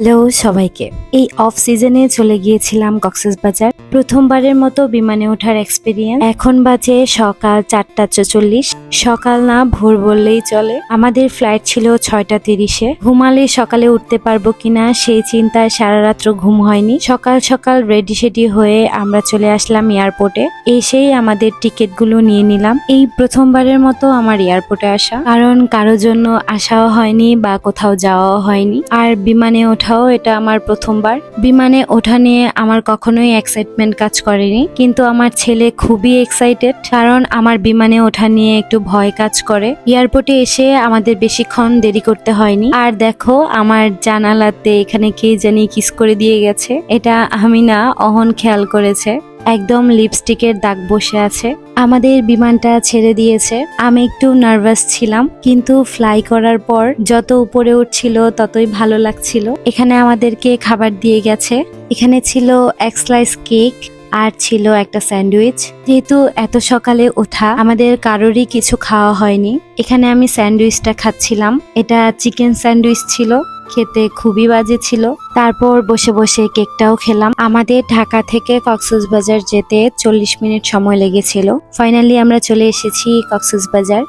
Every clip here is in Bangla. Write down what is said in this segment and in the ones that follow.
হ্যালো সবাইকে। এই অফ সিজনে চলে গিয়েছিলাম কক্সবাজার। প্রথমবারের মতো বিমানে ওঠার এক্সপিরিয়েন্স। এখন বাজে সকাল 4:44। সকাল না, ভোর বললেই চলে। আমাদের ফ্লাইট ছিল 6:30-এ। ঘুমালে সকালে উঠতে পারবো কিনা সেই চিন্তায় সারা রাত্র ঘুম হয়নি। সকাল সকাল রেডি সেডি হয়ে আমরা চলে আসলাম এয়ারপোর্টে। এসেই আমাদের টিকিটগুলো নিয়ে নিলাম। এই প্রথমবারের মতো আমার এয়ারপোর্টে আসা, কারণ কারো জন্য আসাও হয়নি বা কোথাও যাওয়াও হয়নি। আর বিমানে ওঠাও এটা আমার প্রথমবার। বিমানে ওঠা নিয়ে আমার কখনোই এক্সাইটমেন্ট কাজ করেনি, কিন্তু আমার ছেলে খুবই এক্সাইটেড, কারণ আমার বিমানে ওঠা নিয়ে একটু ভয় কাজ করে। এয়ারপোর্টে এসে আমাদের বেশিক্ষণ দেরি করতে হয়নি। আর দেখো, আমার জানালাতে এখানে কে জানি কিস করে দিয়ে গেছে। এটা আমি না, অহন খেয়াল করেছে। একদম লিপস্টিকের দাগ বসে আছে। আমাদের বিমানটা ছেড়ে দিয়েছে। আমি একটু নার্ভাস ছিলাম, কিন্তু ফ্লাই করার পর যত উপরে উঠছিল ততই ভালো লাগছিল। এখানে আমাদেরকে খাবার দিয়ে গেছে। এখানে ছিল এক স্লাইস কেক আর ছিল একটা স্যান্ডউইচ। যেহেতু এত সকালে ওঠা, আমাদের কারোরই কিছু খাওয়া হয়নি। এখানে আমি স্যান্ডউইচটা খাচ্ছিলাম। এটা চিকেন স্যান্ডউইচ ছিল, খেতে খুবই বাজে ছিল। তারপর বসে বসে কেকটাও খেলাম। আমাদের ঢাকা থেকে কক্সবাজার যেতে 40 মিনিট সময় লেগেছিল। ফাইনালি আমরা চলে এসেছি কক্সবাজার।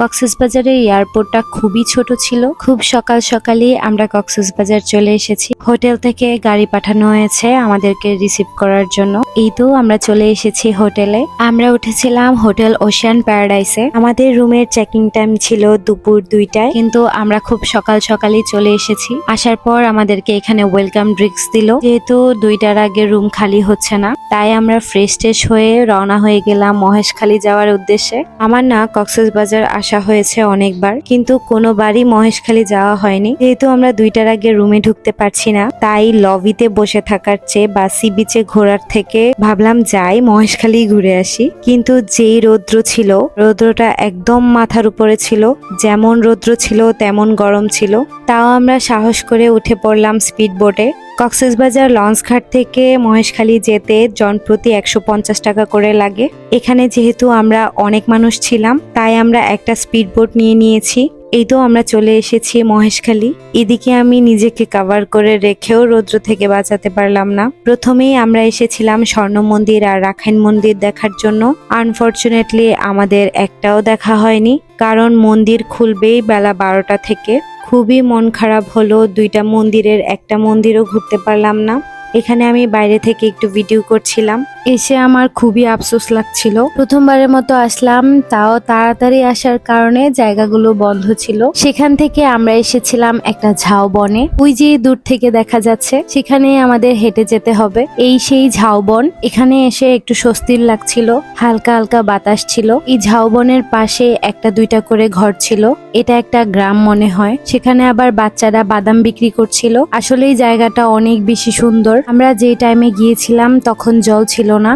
কক্সবাজারের এয়ারপোর্টটা খুবই ছোট ছিল। খুব সকাল সকালই আমরা কক্সবাজার চলে এসেছি। হোটেল থেকে গাড়ি পাঠানো হয়েছে আমাদেরকে রিসিভ করার জন্য। এই তো আমরা চলে এসেছি হোটেলে। আমরা উঠেছিলাম হোটেল ওশিয়ান প্যারাডাইসে। আমাদের রুমের চেকিং টাইম ছিল দুপুর 2টায়, কিন্তু আমরা খুব সকাল সকালই চলে এসেছি। আসার পর আমাদেরকে এখানে ওয়েলকাম ড্রিঙ্কস দিল। যেহেতু 2টার আগে রুম খালি হচ্ছে না, তাই আমরা ফ্রেশ ট্রেশ হয়ে রওনা হয়ে গেলাম মহেশখালী যাওয়ার উদ্দেশ্যে। আমার না কক্সবাজার আসা হয়েছে অনেকবার, কিন্তু কোনোবারই মহেশখালী যাওয়া হয়নি। যেহেতু আমরা 2টার আগে রুমে ঢুকতে পারছি না, তাই লবিতে বসে থাকার চেয়ে বা সি বিচে ঘোরার থেকে ভাবলাম যাই মহেশখালী ঘুরে আসি। কিন্তু যেই রৌদ্র ছিল, রৌদ্রটা একদম মাথার উপরে ছিল। যেমন রৌদ্র ছিল তেমন গরম ছিল। তাও আমরা সাহস করে উঠে পড়লাম স্পিড বোটে। কক্সবাজার লঞ্চঘাট থেকে মহেশখালী যেতে জনপ্রতি 150 টাকা করে লাগে। এখানে যেহেতু আমরা অনেক মানুষ ছিলাম, তাই আমরা একটা স্পিড বোট নিয়ে নিয়েছি। এই তো আমরা চলে এসেছি মহেশখালী। এদিকে আমি নিজেকে কভার করে রেখেও রৌদ্র থেকে বাঁচাতে পারলাম না। প্রথমেই আমরা এসেছিলাম স্বর্ণ মন্দির আর রাখাইন মন্দির দেখার জন্য। আনফরচুনেটলি আমাদের একটাও দেখা হয়নি, কারণ মন্দির খুলবেই বেলা 12টা থেকে। খুবই মন খারাপ হলো, 2টা মন্দিরের একটা মন্দিরও ঘুরতে পারলাম না। এখানে আমি বাইরে থেকে একটু ভিডিও করছিলাম। এসে আমার খুবই আফসোস লাগছিল। প্রথমবারের মতো আসলাম, তাও তাড়াতাড়ি আসার কারণে জায়গাগুলো বন্ধ ছিল। সেখান থেকে আমরা এসেছিলাম একটা ঝাউবনে। ওই যে দূর থেকে দেখা যাচ্ছে, সেখানে আমাদের হেঁটে যেতে হবে। এই সেই ঝাউবন। এখানে এসে একটু স্বস্তির লাগছিল, হালকা হালকা বাতাস ছিল। এই ঝাউবনের পাশে 1-2টা করে ঘর ছিল। এটা একটা গ্রাম মনে হয়। সেখানে আবার বাচ্চারা বাদাম বিক্রি করছিল। আসলে এই জায়গাটা অনেক বেশি সুন্দর। আমরা যে টাইমে গিয়েছিলাম তখন জল ছিল না।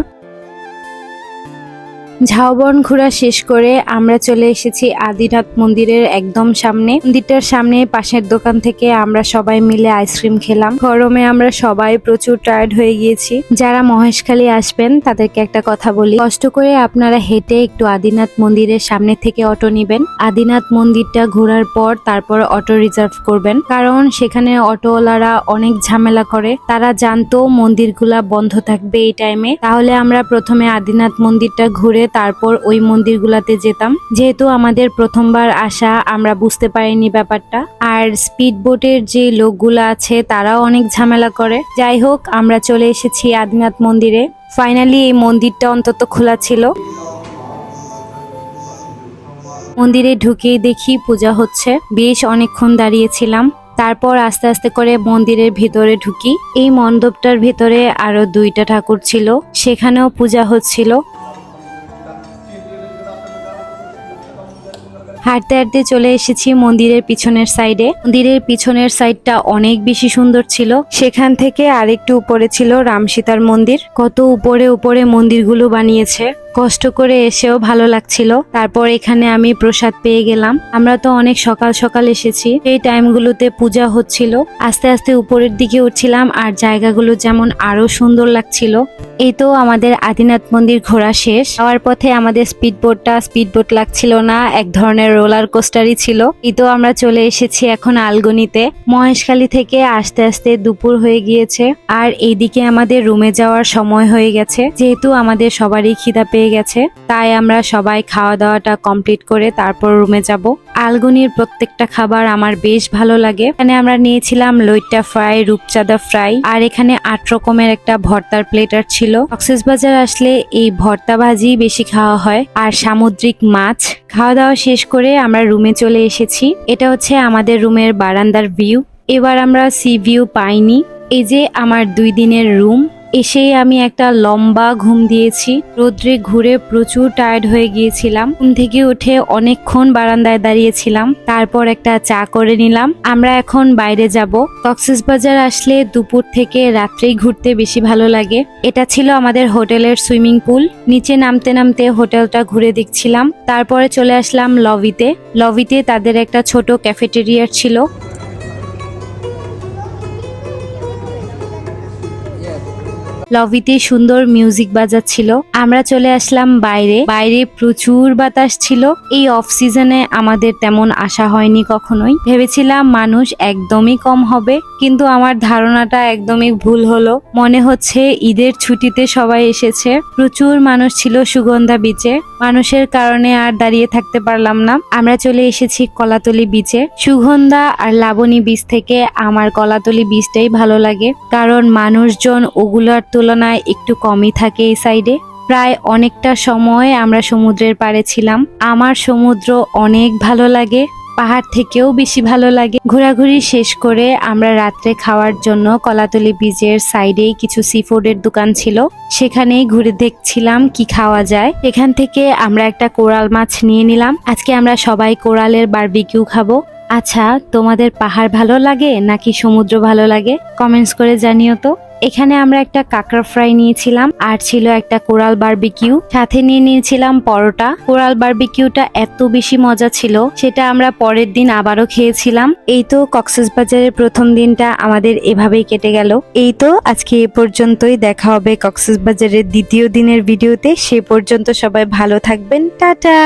ঝাউবন ঘোরা শেষ করে আমরা চলে এসেছি আদিনাথ মন্দিরের একদম সামনে। মন্দিরটার সামনে পাশের দোকান থেকে আমরা সবাই মিলে আইসক্রিম খেলাম। গরমে আমরা সবাই প্রচুর টায়ার্ড হয়ে গিয়েছি। যারা মহেশখালী আসবেন তাদেরকে একটা কথা বলি, কষ্ট করে আপনারা হেঁটে একটু আদিনাথ মন্দিরের সামনে থেকে অটো নিবেন। আদিনাথ মন্দিরটা ঘোরার পর তারপর অটো রিজার্ভ করবেন, কারণ সেখানে অটোওয়ালারা অনেক ঝামেলা করে। তারা জানতো মন্দিরগুলা বন্ধ থাকবে এই টাইমে, তাহলে আমরা প্রথমে আদিনাথ মন্দিরটা ঘুরে তারপর ওই মন্দিরগুলাতে যেতাম। যেহেতু আমাদের প্রথমবার আসা, আমরা বুঝতে পারিনি ব্যাপারটা। আর স্পিড বোটের যে লোকগুলা আছে তারাও অনেক ঝামেলা করে। যাই হোক, আমরা চলে এসেছি আদিনাথ মন্দিরে। ফাইনালি এই মন্দিরটা অন্তত খোলা ছিল। মন্দিরে ঢুকেই দেখি পূজা হচ্ছে। বেশ অনেকক্ষণ দাঁড়িয়েছিলাম। তারপর আস্তে আস্তে করে মন্দিরের ভিতরে ঢুকি। এই মণ্ডপটার ভিতরে আরো 2টা ঠাকুর ছিল, সেখানেও পূজা হচ্ছিল। হাঁটতে হাঁটতে চলে এসেছি মন্দিরের পিছনের সাইডে। মন্দিরের পিছনের সাইডটা অনেক বেশি সুন্দর ছিল। সেখান থেকে আরেকটু উপরে ছিল রাম সীতার মন্দির। কত উপরে উপরে মন্দিরগুলো বানিয়েছে। কষ্ট করে এসেও ভালো লাগছিল। তারপর এখানে আমি প্রসাদ পেয়ে গেলাম। আমরা তো অনেক সকাল সকাল এসেছি, এই টাইমগুলোতে পূজা হচ্ছিল। আস্তে আস্তে উপরের দিকে উঠছিলাম, আর জায়গাগুলো যেমন আরো সুন্দর লাগছিল। এই তো আমাদের আদিনাথ মন্দির ঘোরা শেষ। যাওয়ার পথে আমাদের স্পিড বোট লাগছিল না, এক ধরনের রোলার কোস্টারই ছিল। এই তো আমরা চলে এসেছি এখন আলগনিতে। মহেশখালী থেকে আস্তে আস্তে দুপুর হয়ে গিয়েছে, আর এইদিকে আমাদের রুমে যাওয়ার সময় হয়ে গেছে। যেহেতু আমাদের সবারই খিদা পেয়ে গেছে, তাই আমরা সবাই খাওয়া দাওয়াটা কমপ্লিট করে তারপর রুমে যাব। আলগনির প্রত্যেকটা খাবার আমার বেশ ভালো লাগে। এখানে আমরা নিয়েছিলাম লইট্টা ফ্রাই, রূপচাঁদা ফ্রাই, আর এখানে 8 রকমের একটা ভর্তার প্লেটার ছিল। কক্সবাজার আসলে এই ভর্তা ভাজি বেশি খাওয়া হয় আর সামুদ্রিক মাছ। খাওয়া দাওয়া শেষ করে আমরা রুমে চলে এসেছি। এটা হচ্ছে আমাদের রুমের বারান্দার ভিউ। এবার আমরা সি ভিউ পাইনি। এই যে আমার 2 দিনের রুম। এসেই আমি একটা লম্বা ঘুম দিয়েছি। রোদ্রে ঘুরে প্রচুর টায়ার্ড হয়ে গিয়েছিলাম। ঘুম থেকে উঠে অনেকক্ষণ বারান্দায় দাঁড়িয়েছিলাম, তারপর একটা চা করে নিলাম। আমরা এখন বাইরে যাব। কক্সবাজার আসলে দুপুর থেকে রাত্রেই ঘুরতে বেশি ভালো লাগে। এটা ছিল আমাদের হোটেলের সুইমিং পুল। নিচে নামতে নামতে হোটেলটা ঘুরে দেখছিলাম। তারপরে চলে আসলাম লবিতে। লবিতে তাদের একটা ছোট ক্যাফেটেরিয়া ছিল। লবিতে সুন্দর মিউজিক বাজাচ্ছিল। আমরা চলে আসলাম বাইরে। বাইরে প্রচুর বাতাস ছিল। এই অফ সিজনে আমাদের তেমন আশা হয়নি কখনোই। ভেবেছিলাম মানুষ একদমই কম হবে, কিন্তু আমার ধারণাটা একদমই ভুল হলো। মনে হচ্ছে ঈদের ছুটিতে সবাই এসেছে। প্রচুর মানুষ ছিল সুগন্ধা বিচে। মানুষের কারণে আর দাঁড়িয়ে থাকতে পারলাম না। আমরা চলে এসেছি কলাতলি বিচে। সুগন্ধা আর লাবণী বিচ থেকে আমার কলাতলি বিচটাই ভালো লাগে, কারণ মানুষজন ওগুলার তুলনায় একটু কমই থাকে এই সাইডে। প্রায় অনেকটা সময় আমরা সমুদ্রের পাড়ে ছিলাম। আমার সমুদ্র অনেক ভালো লাগে, পাহাড় থেকেও বেশি ভালো লাগে। ঘোরাঘুরি শেষ করে আমরা রাত্রে খাওয়ার জন্য কলাতলি বিচের সাইডেই কিছু সি ফুডের দোকান ছিল, সেখানেই ঘুরে দেখছিলাম কি খাওয়া যায়। এখান থেকে আমরা একটা কোরাল মাছ নিয়ে নিলাম। আজকে আমরা সবাই কোরালের বারবিকিউ খাবো। আচ্ছা, তোমাদের পাহাড় ভালো লাগে নাকি সমুদ্র ভালো লাগে? কমেন্টস করে জানিও তো। এখানে আমরা একটা কাঁকড়া ফ্রাই নিয়েছিলাম, আর ছিল একটা কোরাল বারবিকিউ। সাথে নিয়ে নিয়েছিলাম পরোটা। কোরাল বারবিকিউটা এত বেশি মজা ছিল, সেটা আমরা পরের দিন আবারও খেয়েছিলাম। এই তো কক্সবাজারের প্রথম দিনটা আমাদের এভাবেই কেটে গেল। এই তো আজকে এ পর্যন্তই। দেখা হবে কক্সবাজারের দ্বিতীয় দিনের ভিডিওতে। সে পর্যন্ত সবাই ভালো থাকবেন। টাটা।